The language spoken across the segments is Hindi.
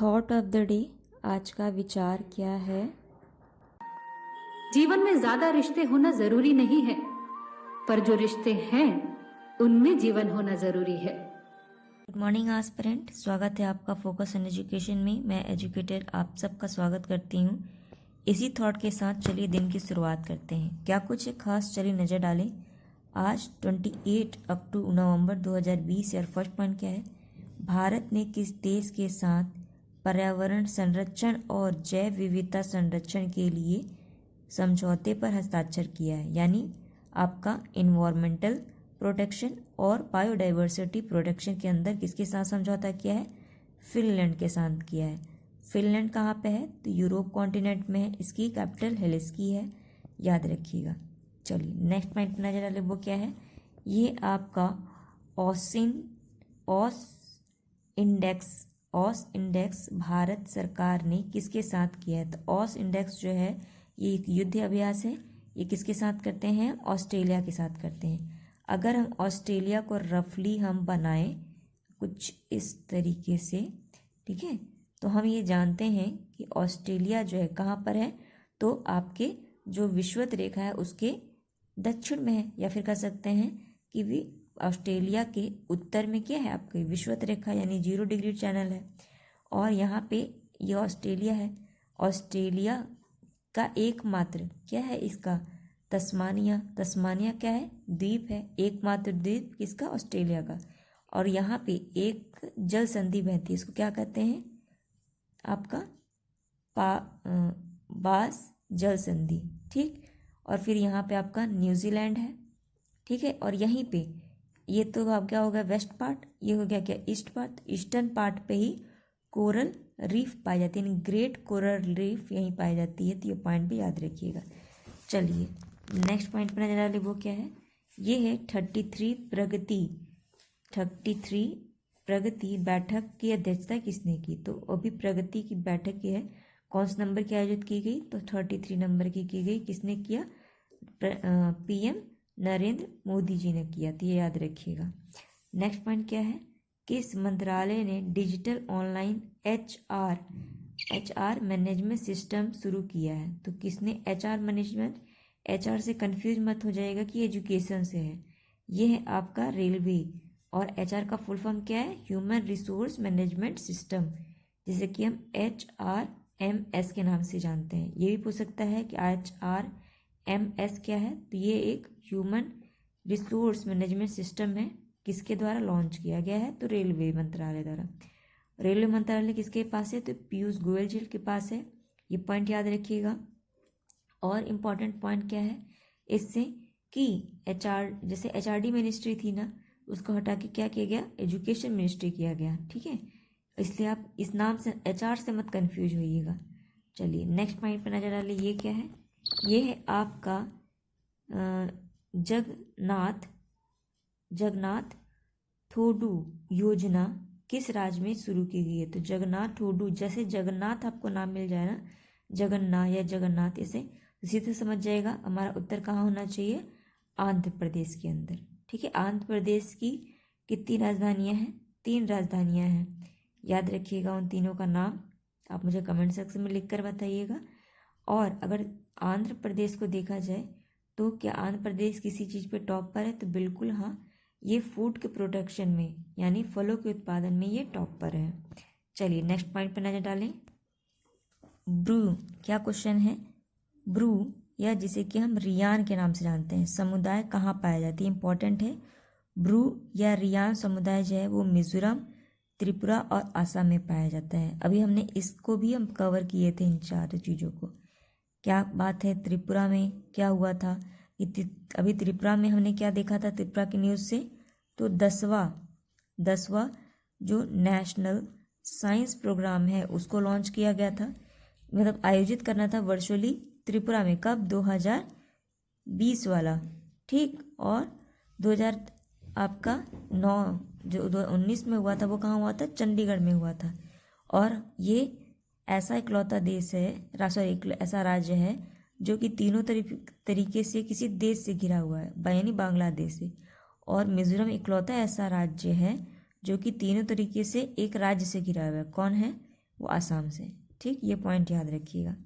थॉट ऑफ द डे, आज का विचार क्या है? जीवन में ज्यादा रिश्ते होना जरूरी नहीं है, पर जो रिश्ते हैं उनमें जीवन होना जरूरी है। गुड मॉर्निंग एस्पिरेंट, स्वागत है आपका फोकस ऑन एजुकेशन में। मैं एजुकेटर आप सबका स्वागत करती हूँ। इसी थॉट के साथ चलिए दिन की शुरुआत करते हैं। क्या कुछ एक खास, चलिए नज़र डालें। आज 28 नवंबर 2020 और फर्स्ट पॉइंट क्या है? भारत ने किस देश के साथ पर्यावरण संरक्षण और जैव विविधता संरक्षण के लिए समझौते पर हस्ताक्षर किया है? यानी आपका इन्वायरमेंटल प्रोटेक्शन और बायोडाइवर्सिटी प्रोटेक्शन के अंदर किसके साथ समझौता किया है? फिनलैंड के साथ किया है। फिनलैंड कहाँ पे है? तो यूरोप कॉन्टिनेंट में है। इसकी कैपिटल हेलसिंकी है, याद रखिएगा। चलिए नेक्स्ट पॉइंट पर नजर डालें, वो क्या है? ये आपका ऑस इंडेक्स भारत सरकार ने किसके साथ किया है? तो ऑस इंडेक्स जो है ये एक युद्ध अभ्यास है। ये किसके साथ करते हैं? ऑस्ट्रेलिया के साथ करते हैं। अगर हम ऑस्ट्रेलिया को रफली हम बनाएं कुछ इस तरीके से, ठीक है, तो हम ये जानते हैं कि ऑस्ट्रेलिया जो है कहाँ पर है? तो आपके जो विषुवत रेखा है उसके दक्षिण में है, या फिर कह सकते हैं कि भी ऑस्ट्रेलिया के उत्तर में क्या है? आपकी विषुवत रेखा यानी 0 डिग्री चैनल है। और यहाँ पे ये ऑस्ट्रेलिया है। ऑस्ट्रेलिया का एकमात्र क्या है? इसका तस्मानिया क्या है? द्वीप है। एकमात्र द्वीप किसका? ऑस्ट्रेलिया का। और यहाँ पे एक जल संधि बहती है, इसको क्या कहते हैं? आपका बास जल संधि, ठीक। और फिर यहाँ पे आपका न्यूजीलैंड है, ठीक है। और यहीं पे ये तो आप क्या हो गया? West part. ये हो गया क्या? East part. ईस्टर्न पार्ट पे ही कोरल रीफ पाई जाती है, यानी ग्रेट कोरल रीफ यहीं पाई जाती है। तो ये पॉइंट भी याद रखिएगा। चलिए नेक्स्ट पॉइंट पर नजर डालिए, वो क्या है? ये है 33 प्रगति बैठक की अध्यक्षता किसने की? तो अभी प्रगति की बैठक की है, कौन से नंबर की आयोजित की गई? तो 33 नंबर की गई। किसने किया? पीएम नरेंद्र मोदी जी ने किया। तो ये याद रखिएगा। नेक्स्ट पॉइंट क्या है? किस मंत्रालय ने digital online HR management system शुरू किया है? तो किसने? HR management. एचआर से कंफ्यूज मत हो जाएगा कि एजुकेशन से है। ये है आपका रेलवे। और एचआर का फुल फॉर्म क्या है? ह्यूमन रिसोर्स मैनेजमेंट सिस्टम, जिसे कि हम HRMS के नाम से जानते हैं। ये भी पूछ सकता है कि HRMS क्या है? तो ये एक ह्यूमन रिसोर्स मैनेजमेंट सिस्टम है। किसके द्वारा लॉन्च किया गया है? तो रेलवे मंत्रालय द्वारा। रेलवे मंत्रालय किसके पास है? तो पीयूष गोयल जी के पास है। ये पॉइंट याद रखिएगा। और इम्पॉर्टेंट पॉइंट क्या है इससे कि जैसे HRD मिनिस्ट्री थी ना, उसको हटा के क्या किया गया? एजुकेशन मिनिस्ट्री किया गया, ठीक है। इसलिए आप इस नाम से HR से मत कंफ्यूज होइएगा। चलिए नेक्स्ट पॉइंट पर नजर डालिए, ये क्या है? ये है आपका जगन्नाथ थोडू योजना किस राज्य में शुरू की गई है? तो जगन्नाथ थोडू, जैसे जगन्नाथ आपको नाम मिल जाए ना, जगन्नाथ या जगन्नाथ, इसे सीधे समझ जाएगा हमारा उत्तर कहाँ होना चाहिए? आंध्र प्रदेश के अंदर, ठीक है। आंध्र प्रदेश की कितनी राजधानियां हैं? 3 राजधानियां हैं। याद रखिएगा उन तीनों का नाम, आप मुझे कमेंट सेक्शन में लिख कर बताइएगा। और अगर आंध्र प्रदेश को देखा जाए तो क्या आंध्र प्रदेश किसी चीज़ पे टॉप पर है? तो बिल्कुल हाँ, ये फूड के प्रोडक्शन में यानी फलों के उत्पादन में ये टॉप पर है। चलिए नेक्स्ट पॉइंट पर नजर डालें। ब्रू, क्या क्वेश्चन है? ब्रू या जिसे कि हम रियान के नाम से जानते हैं, समुदाय कहाँ पाया जाती है? इंपॉर्टेंट है। ब्रू या रियान समुदाय जो है वो मिजोरम, त्रिपुरा और असम में पाया जाता है। अभी हमने इसको भी हम कवर किए थे, इन 4 चीज़ों को। क्या बात है? त्रिपुरा में क्या हुआ था? अभी त्रिपुरा में हमने क्या देखा था त्रिपुरा की न्यूज़ से? तो 10वां जो नेशनल साइंस प्रोग्राम है उसको लॉन्च किया गया था, मतलब आयोजित करना था वर्चुअली त्रिपुरा में। कब? 2020 वाला, ठीक। और 2000 आपका 9 जो 2019 में हुआ था वो कहाँ हुआ था? चंडीगढ़ में हुआ था। और ये ऐसा इकलौता देश है, सॉरी ऐसा राज्य है जो कि तीनों तरीके से किसी देश से घिरा हुआ है, यानी बांग्लादेश से। और मिजोरम इकलौता ऐसा राज्य है जो कि तीनों तरीके से एक राज्य से घिरा हुआ है। कौन है? वो आसाम से। ठीक, ये पॉइंट याद रखिएगा।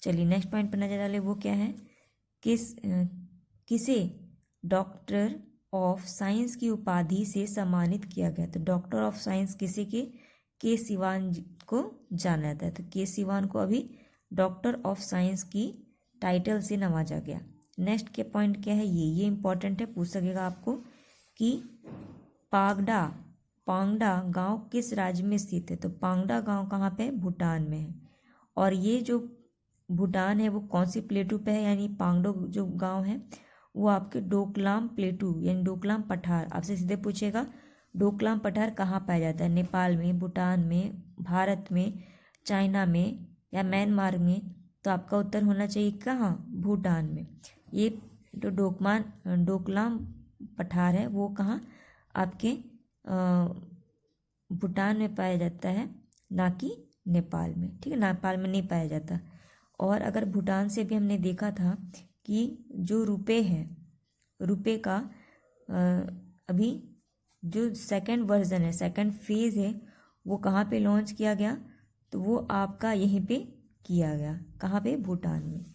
चलिए नेक्स्ट पॉइंट पर नजर डालें, वो क्या है, किसे डॉक्टर ऑफ साइंस की उपाधि से सम्मानित किया गया। तो डॉक्टर ऑफ साइंस किसी के सिवान को जाना जाता है। तो के सिवान को अभी डॉक्टर ऑफ साइंस की टाइटल से नवाजा गया। नेक्स्ट के पॉइंट क्या है, ये इंपॉर्टेंट है, पूछ सकेगा आपको कि पांगडा गांव किस राज्य में स्थित है। तो पांगडा गांव कहाँ पे है, भूटान में है। और ये जो भूटान है वो कौन सी प्लेटू पे है, यानी पांगडो जो गांव है वो आपके डोकलाम प्लेटू यानी डोकलाम पठार। आपसे सीधे पूछेगा डोकलाम पठार कहाँ पाया जाता है, नेपाल में, भूटान में, भारत में, चाइना में या म्यांमार में। तो आपका उत्तर होना चाहिए कहाँ, भूटान में। ये जो डोकलाम पठार है वो कहाँ, आपके भूटान में पाया जाता है, ना कि नेपाल में। ठीक है, नेपाल में नहीं पाया जाता। और अगर भूटान से भी हमने देखा था कि जो रुपए है, रुपए का अभी जो सेकंड वर्जन है, सेकंड फेज है, वो कहाँ पे लॉन्च किया गया, तो वो आपका यहीं पे किया गया, कहाँ पे, भूटान में।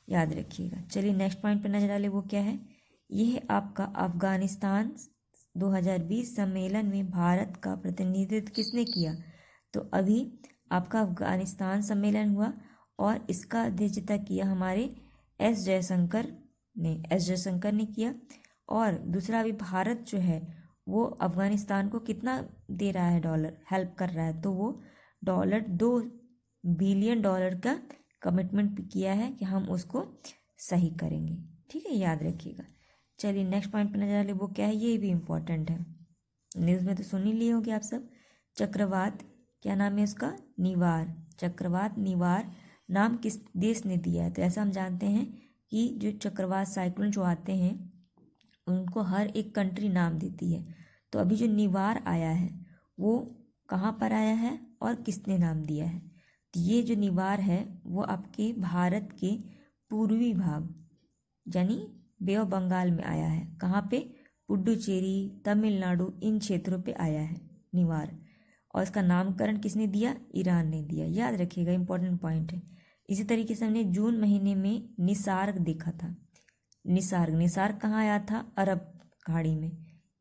याद रखिएगा। चलिए नेक्स्ट पॉइंट पे नजर डालें, वो क्या है, ये है आपका अफगानिस्तान 2020 सम्मेलन में भारत का प्रतिनिधित्व किसने किया। तो अभी आपका अफगानिस्तान सम्मेलन हुआ और इसका अध्यक्षता किया हमारे एस जयशंकर ने किया। और दूसरा अभी भारत जो है वो अफगानिस्तान को कितना दे रहा है, डॉलर हेल्प कर रहा है। तो वो $2 बिलियन का कमिटमेंट किया है कि हम उसको सही करेंगे। ठीक है, याद रखिएगा। चलिए नेक्स्ट पॉइंट पर नजर डालिए, वो क्या है, ये भी इम्पोर्टेंट है, न्यूज़ में तो सुन ही लिए होंगे आप सब। चक्रवात, क्या नाम है उसका, निवार। चक्रवात निवार नाम किस देश ने दिया है। तो ऐसा हम जानते हैं कि जो चक्रवात साइक्लोन जो आते हैं उनको हर एक कंट्री नाम देती है। तो अभी जो निवार आया है वो कहाँ पर आया है और किसने नाम दिया है। तो ये जो निवार है वो आपके भारत के पूर्वी भाग यानी बे ऑफ बंगाल में आया है। कहाँ पे, पुडुचेरी, तमिलनाडु, इन क्षेत्रों पे आया है निवार। और इसका नामकरण किसने दिया, ईरान ने दिया। याद रखिएगा, इंपॉर्टेंट पॉइंट है। इसी तरीके से हमने जून महीने में निसार्ग देखा था। निसार्ग कहाँ आया था, अरब खाड़ी में,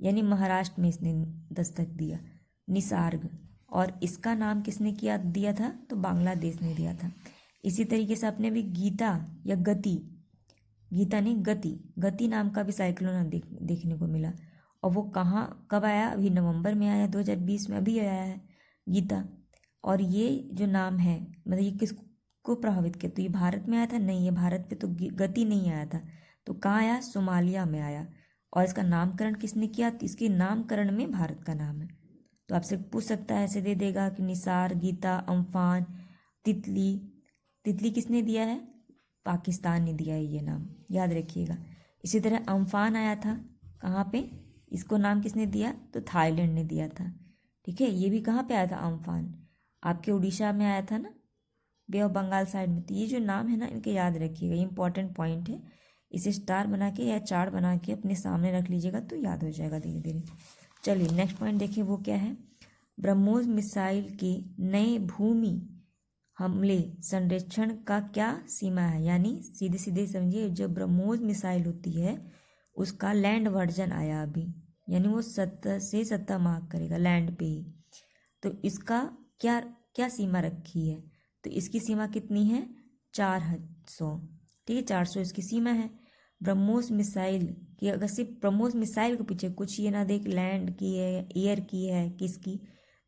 यानी महाराष्ट्र में इसने दस्तक दिया, निसार्ग। और इसका नाम किसने दिया था, तो बांग्लादेश ने दिया था। इसी तरीके से अपने भी गीता या गति नाम का भी साइक्लोन देखने को मिला। और वो कब आया, अभी नवंबर में आया, 2020 में अभी आया है गीता। और ये जो नाम है, मतलब ये किसको प्रभावित किया, तो ये भारत में आया था, नहीं, ये भारत पे तो गति नहीं आया था। तो कहाँ आया, सोमालिया में आया। और इसका नामकरण किसने किया, तो इसके नामकरण में भारत का नाम है। तो आपसे पूछ सकता है, ऐसे दे देगा कि निसार, गीता, अम्फान, तितली किसने दिया है, पाकिस्तान ने दिया है ये नाम, याद रखिएगा। इसी तरह अम्फान आया था, कहाँ पे, इसको नाम किसने दिया, तो थाईलैंड ने दिया था। ठीक है, ये भी कहाँ पे आया था, अम्फान आपके उड़ीसा में आया था ना, बे ऑफ बंगाल साइड में। तो ये जो नाम है ना, इनके याद रखिएगा, ये इंपॉर्टेंट पॉइंट है। इसे स्टार बना के या चार्ट बना के अपने सामने रख लीजिएगा तो याद हो जाएगा धीरे धीरे। चलिए नेक्स्ट पॉइंट देखिए, वो क्या है, ब्रह्मोस मिसाइल के नए भूमि हमले संरक्षण का क्या सीमा है। यानी सीधे सीधे समझिए, जो ब्रह्मोस मिसाइल होती है उसका लैंड वर्जन आया अभी, यानी वो 70 मार्क करेगा लैंड पे ही। तो इसका क्या सीमा रखी है, तो इसकी सीमा कितनी है, 400। ठीक है, 400 इसकी सीमा है। ब्रह्मोस मिसाइल की, अगर सिर्फ ब्रह्मोस मिसाइल के पीछे कुछ ये ना देख, लैंड की है, एयर की है, किसकी,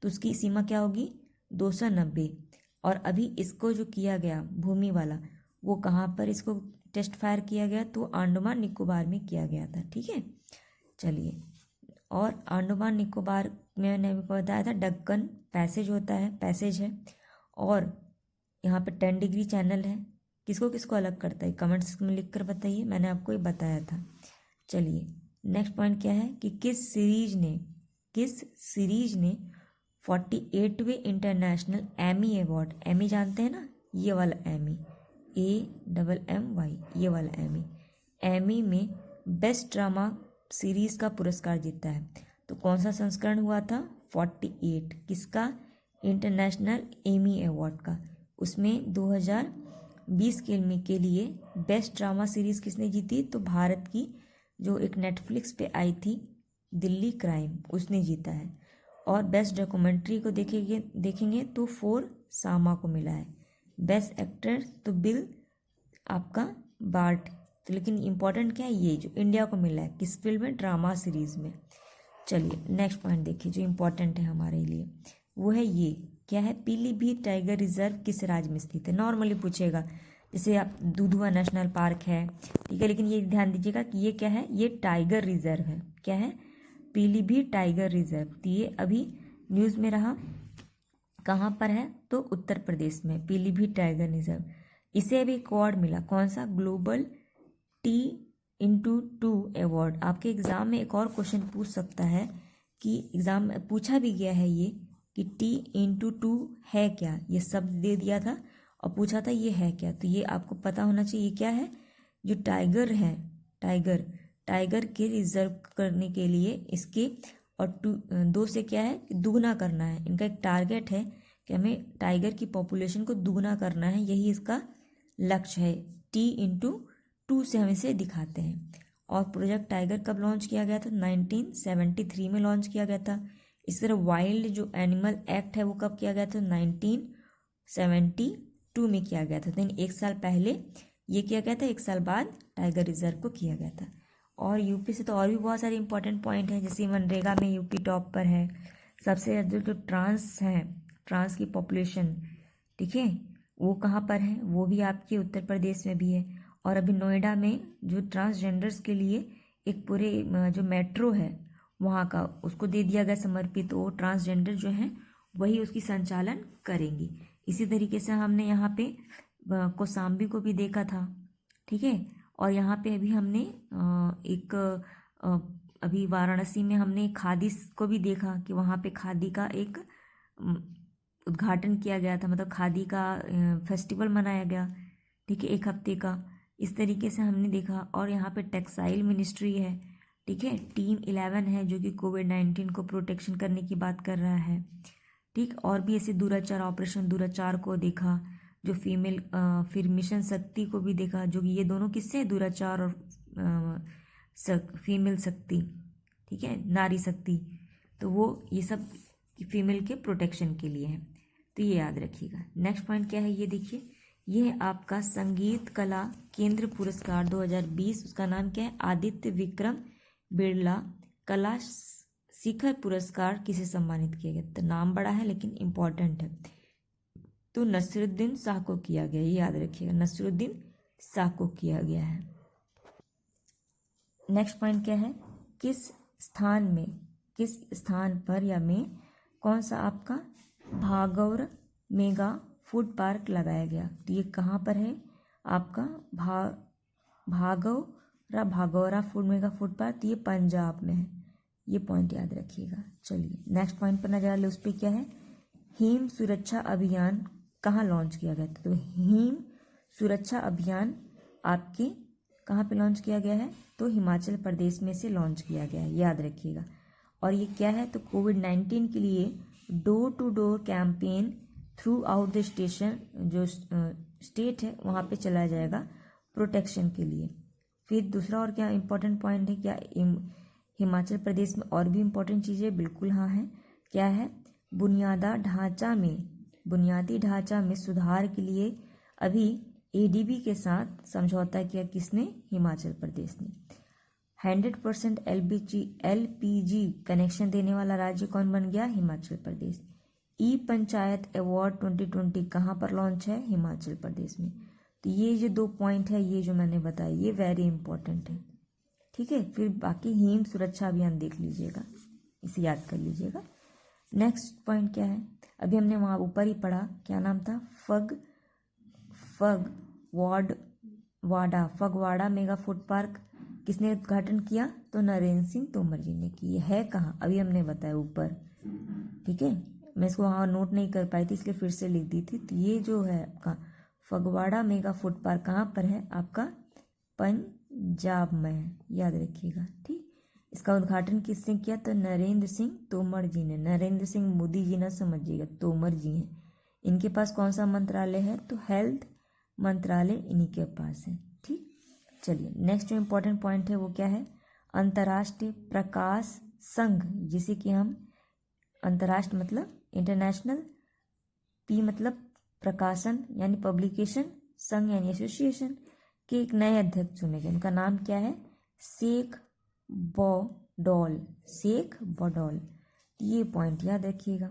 तो उसकी सीमा क्या होगी, 290। और अभी इसको जो किया गया भूमि वाला, वो कहाँ पर इसको टेस्ट फायर किया गया, तो अंडमान निकोबार में किया गया था। ठीक है, चलिए, और अंडमान निकोबार में मैंने आपको बताया था डक्कन पैसेज होता है, पैसेज है। और यहाँ पे 10 डिग्री चैनल है, किसको किसको अलग करता है, कमेंट्स में लिख कर बताइए, मैंने आपको ये बताया था। चलिए नेक्स्ट पॉइंट क्या है कि किस सीरीज ने 48वें इंटरनेशनल एमी अवार्ड, एमी जानते हैं ना, ये वाला एमी, AMMY, ये वाला एमी में बेस्ट ड्रामा सीरीज का पुरस्कार जीता है। तो कौन सा संस्करण हुआ था, 48, किसका, इंटरनेशनल एमी अवार्ड का। उसमें 2020 के लिए बेस्ट ड्रामा सीरीज़ किसने जीती, तो भारत की जो एक नेटफ्लिक्स पे आई थी दिल्ली क्राइम, उसने जीता है। और बेस्ट डॉक्यूमेंट्री को देखेंगे तो फोर सामा को मिला है। बेस्ट एक्टर तो बिल आपका बार्ट। तो लेकिन इम्पॉर्टेंट क्या है, ये जो इंडिया को मिला है किस फील्ड में, ड्रामा सीरीज में। चलिए नेक्स्ट पॉइंट देखिए जो इम्पोर्टेंट है हमारे लिए, वो है ये क्या है, पीलीभीत टाइगर रिजर्व किस राज्य में स्थित है। नॉर्मली पूछेगा, जैसे आप दुधवा नेशनल पार्क है, ठीक है, लेकिन ये ध्यान दीजिएगा कि ये क्या है, ये टाइगर रिजर्व है। क्या है, पीलीभीत टाइगर रिजर्व। तो ये अभी न्यूज़ में रहा, कहाँ पर है, तो उत्तर प्रदेश में पीलीभीत टाइगर रिजर्व। इसे अभी एक अवार्ड मिला, कौन सा, ग्लोबल T/2 अवार्ड। आपके एग्जाम में एक और क्वेश्चन पूछ सकता है कि एग्जाम में पूछा भी गया है ये कि T/2 है क्या, ये शब्द दे दिया था और पूछा था ये है क्या। तो ये आपको पता होना चाहिए क्या है, जो टाइगर है, टाइगर के रिजर्व करने के लिए इसके और 2 से क्या है, दुगना करना है। इनका एक टारगेट है कि हमें टाइगर की पॉपुलेशन को दुगना करना है, यही इसका लक्ष्य है। T/2 से हम इसे दिखाते हैं। और प्रोजेक्ट टाइगर कब लॉन्च किया गया था, 1973 में लॉन्च किया गया था। इस तरह वाइल्ड जो एनिमल एक्ट है वो कब किया गया था, 1972 में किया गया था। तो एक साल पहले ये किया गया था, एक साल बाद टाइगर रिजर्व को किया गया था। और यूपी से तो और भी बहुत सारे इंपॉर्टेंट पॉइंट हैं, जैसे मनरेगा में यूपी टॉप पर है। सबसे ज़्यादा जो ट्रांस हैं, ट्रांस की पॉपुलेशन, ठीक है, वो कहाँ पर है, वो भी आपके उत्तर प्रदेश में भी है। और अभी नोएडा में जो ट्रांसजेंडर्स के लिए एक पूरे जो मेट्रो है वहाँ का उसको दे दिया गया समर्पित, वो ट्रांसजेंडर जो हैं वही उसकी संचालन करेंगी। इसी तरीके से हमने यहाँ पे कौसाम्बी को भी देखा था, ठीक है। और यहाँ पे अभी हमने अभी वाराणसी में हमने खादी को भी देखा कि वहाँ पे खादी का एक उद्घाटन किया गया था, मतलब खादी का फेस्टिवल मनाया गया, ठीक है, 1 हफ्ते का। इस तरीके से हमने देखा। और यहाँ पे टेक्सटाइल मिनिस्ट्री है, ठीक है, टीम 11 है जो कि कोविड-19 को प्रोटेक्शन करने की बात कर रहा है, ठीक। और भी ऐसे दुराचार, ऑपरेशन दुराचार को देखा, जो फिर मिशन शक्ति को भी देखा, जो कि ये दोनों किससे, दुराचार और फीमेल शक्ति, ठीक है, नारी शक्ति। तो वो ये सब फीमेल के प्रोटेक्शन के लिए है, तो ये याद रखिएगा। नेक्स्ट पॉइंट क्या है, ये देखिए, ये है आपका संगीत कला केंद्र पुरस्कार 2020। उसका नाम क्या है, आदित्य विक्रम बिरला कला शिखर पुरस्कार किसे सम्मानित किया गया। तो नाम बड़ा है लेकिन इम्पोर्टेंट है, तो नसीरुद्दीन शाह को किया गया, ये याद रखिएगा, नसीरुद्दीन शाह को किया गया है। नेक्स्ट पॉइंट क्या है, किस स्थान पर या में कौन सा आपका भागौर मेगा फूड पार्क लगाया गया। तो ये कहाँ पर है आपका, भागौरा फूड मेगा फूड पार्क, तो ये पंजाब में है, ये पॉइंट याद रखिएगा। चलिए नेक्स्ट पॉइंट पर नजर डालें, उस पर क्या है, हिम सुरक्षा अभियान कहाँ लॉन्च किया गया था। तो हिम सुरक्षा अभियान आपके कहाँ पे लॉन्च किया गया है, तो हिमाचल प्रदेश में से लॉन्च किया गया है, याद रखिएगा। और ये क्या है, तो कोविड-19 के लिए door to door campaign throughout the station, जो स्टेट है वहाँ पे चला जाएगा प्रोटेक्शन के लिए। फिर दूसरा और क्या इंपॉर्टेंट पॉइंट है, क्या हिमाचल प्रदेश में और भी इंपॉर्टेंट चीज़ें, बिल्कुल हाँ है, क्या है, बुनियादी ढांचा में सुधार के लिए अभी ADB के साथ समझौता किया, किसने, हिमाचल प्रदेश ने। 100% LPG कनेक्शन देने वाला राज्य कौन बन गया, हिमाचल प्रदेश। ई पंचायत अवार्ड 2020 कहाँ पर लॉन्च है, हिमाचल प्रदेश में। तो ये जो 2 पॉइंट है, ये जो मैंने बताया, ये वेरी इंपॉर्टेंट है, ठीक है। फिर बाकी हिम सुरक्षा अभियान देख लीजिएगा, इसे याद कर लीजिएगा। नेक्स्ट पॉइंट क्या है, अभी हमने वहाँ ऊपर ही पढ़ा, क्या नाम था, फगवाड़ा मेगा फूड पार्क किसने उद्घाटन किया, तो नरेंद्र सिंह तोमर जी ने की। है कहाँ, अभी हमने बताया ऊपर, ठीक है। मैं इसको वहाँ नोट नहीं कर पाई थी इसलिए फिर से लिख दी थी। तो ये जो है आपका फगवाड़ा मेगा फूड पार्क कहाँ पर है, आपका पंजाब में है, याद रखिएगा, ठीक। इसका उद्घाटन किसने किया? तो नरेंद्र सिंह तोमर जी ने। नरेंद्र सिंह मोदी जी ना समझिएगा, तोमर जी हैं। इनके पास कौन सा मंत्रालय है? तो हेल्थ मंत्रालय इन्हीं के पास है। ठीक, चलिए नेक्स्ट जो इम्पोर्टेंट पॉइंट है वो क्या है? अंतर्राष्ट्रीय प्रकाश संघ, जिसे कि हम अंतर्राष्ट्रीय मतलब इंटरनेशनल, पी मतलब प्रकाशन यानी पब्लिकेशन, संघ यानी एसोसिएशन के एक नए अध्यक्ष चुने गए। उनका नाम क्या है? शेख बडौल। शेख बडौल, ये पॉइंट याद रखिएगा।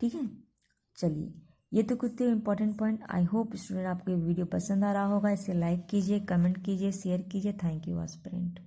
ठीक है, चलिए ये तो कुछ थे important point. I hope student आपको ये वीडियो पसंद आ रहा होगा। इसे लाइक कीजिए, कमेंट कीजिए, शेयर कीजिए। Thank you aspirant.